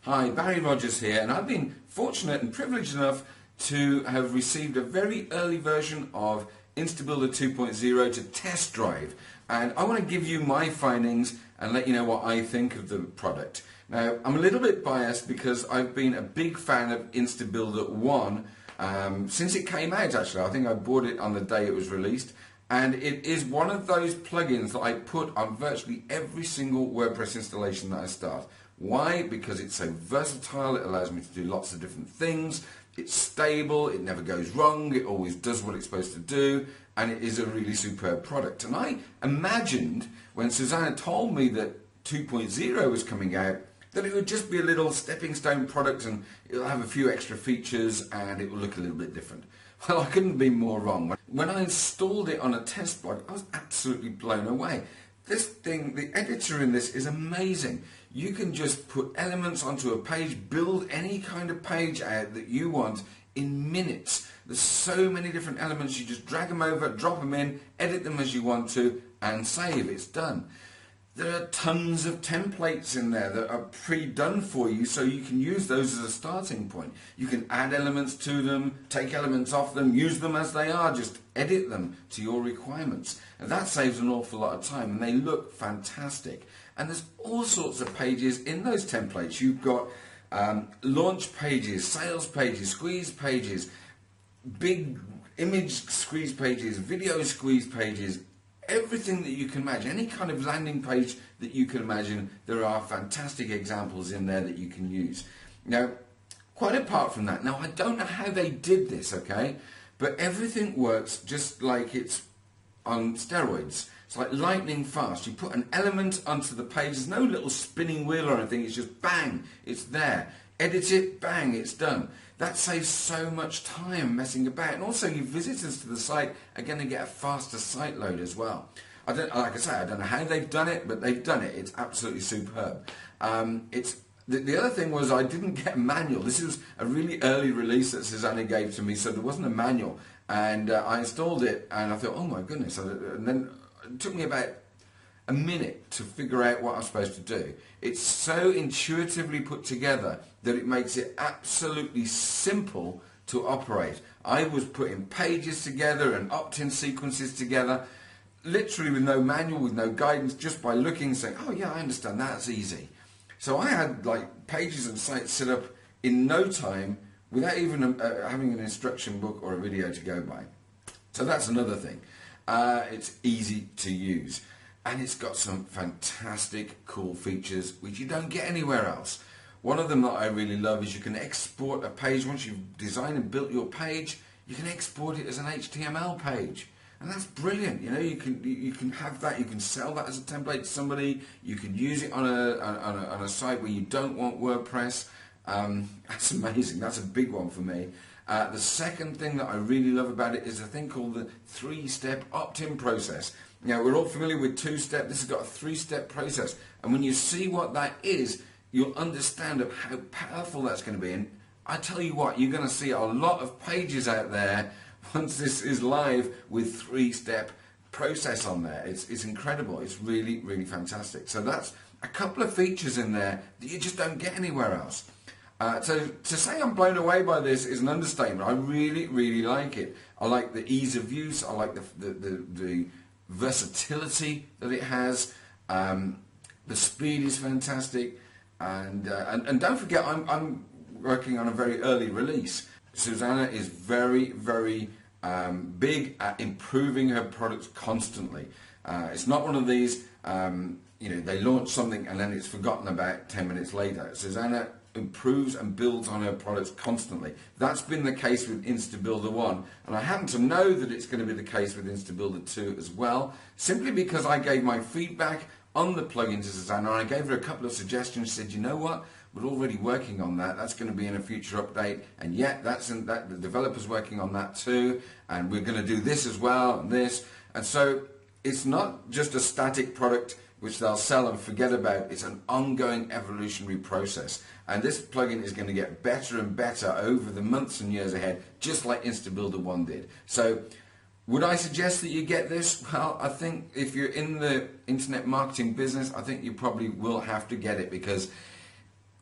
Hi, Barry Rogers here, and I've been fortunate and privileged enough to have received a very early version of InstaBuilder 2.0 to test drive, and I want to give you my findings and let you know what I think of the product. Now, I'm a little bit biased because I've been a big fan of InstaBuilder 1 since it came out. Actually, I think I bought it on the day it was released, and it is one of those plugins that I put on virtually every single WordPress installation that I start. Why? Because it's so versatile, it allows me to do lots of different things, it's stable, it never goes wrong, it always does what it's supposed to do, and it is a really superb product. And I imagined when Susanna told me that 2.0 was coming out, that it would just be a little stepping stone product and it'll have a few extra features and it will look a little bit different. Well, I couldn't be more wrong. When I installed it on a test blog, I was absolutely blown away. This thing, the editor in this is amazing. You can just put elements onto a page, build any kind of page out that you want in minutes. There's so many different elements, you just drag them over, drop them in, edit them as you want to, and save. It's done. There are tons of templates in there that are pre-done for you, so you can use those as a starting point. You can add elements to them, take elements off them, use them as they are, just edit them to your requirements. And that saves an awful lot of time, and they look fantastic. And there's all sorts of pages in those templates. You've got launch pages, sales pages, squeeze pages, big image squeeze pages, video squeeze pages, everything that you can imagine, any kind of landing page that you can imagine, there are fantastic examples in there that you can use. Now, quite apart from that, now I don't know how they did this, okay, but everything works just like it's on steroids. It's like lightning fast. You put an element onto the page, there's no little spinning wheel or anything, it's just bang, it's there. Edit it, bang, it's done. That saves so much time messing about, and also your visitors to the site are going to get a faster site load as well. Like I say, I don't know how they've done it, but they've done it. It's absolutely superb. The other thing was I didn't get a manual. This was a really early release that Susanna gave to me, so there wasn't a manual. And I installed it, and I thought, oh my goodness. And then it took me about a minute to figure out what I'm supposed to do. It's so intuitively put together that it makes it absolutely simple to operate. I was putting pages together and opt-in sequences together, literally with no manual, with no guidance, just by looking and saying, oh yeah, I understand, that's easy. So I had like pages and sites set up in no time without even having an instruction book or a video to go by. So that's another thing. It's easy to use. And it's got some fantastic cool features which you don't get anywhere else. One of them that I really love is you can export a page. Once you've designed and built your page, you can export it as an HTML page. And that's brilliant. You know, you can have that, you can sell that as a template to somebody, you can use it on a site where you don't want WordPress. That's amazing. That's a big one for me. The second thing that I really love about it is a thing called the 3-step opt-in process. Now, we're all familiar with 2-step. This has got a 3-step process. And when you see what that is, you'll understand of how powerful that's going to be. And I tell you what, you're going to see a lot of pages out there once this is live with 3-step process on there. It's incredible. It's really, really fantastic. So that's a couple of features in there that you just don't get anywhere else. So to say I'm blown away by this is an understatement. I really, really like it. I like the ease of use. I like the versatility that it has. The speed is fantastic. And don't forget, I'm working on a very early release. Susanna is very, very big at improving her products constantly. It's not one of these, they launch something and then it's forgotten about 10 minutes later. Susanna improves and builds on her products constantly. That's been the case with InstaBuilder 1, and I happen to know that it's going to be the case with InstaBuilder 2 as well, simply because I gave my feedback on the plugin to Susanna, and I gave her a couple of suggestions. She said, you know what, we're already working on that, that's going to be in a future update, and yet the developer's working on that too, and we're going to do this as well, and this, and so it's not just a static product which they'll sell and forget about. It's an ongoing evolutionary process, and this plugin is going to get better and better over the months and years ahead, just like InstaBuilder 1 did. So would I suggest that you get this? Well, I think if you're in the internet marketing business, I think you probably will have to get it, because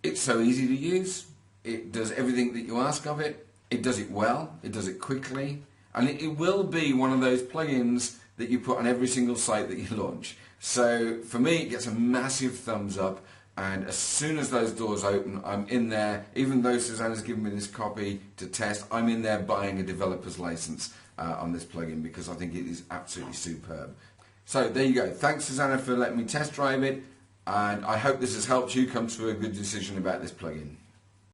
It's so easy to use. It does everything that you ask of it. It does it well. It does it quickly. And it will be one of those plugins that you put on every single site that you launch. So for me, it gets a massive thumbs up. And as soon as those doors open, I'm in there. Even though Susanna's given me this copy to test, I'm in there buying a developer's license on this plugin because I think it is absolutely superb. So there you go. Thanks, Susanna, for letting me test drive it. And I hope this has helped you come to a good decision about this plugin.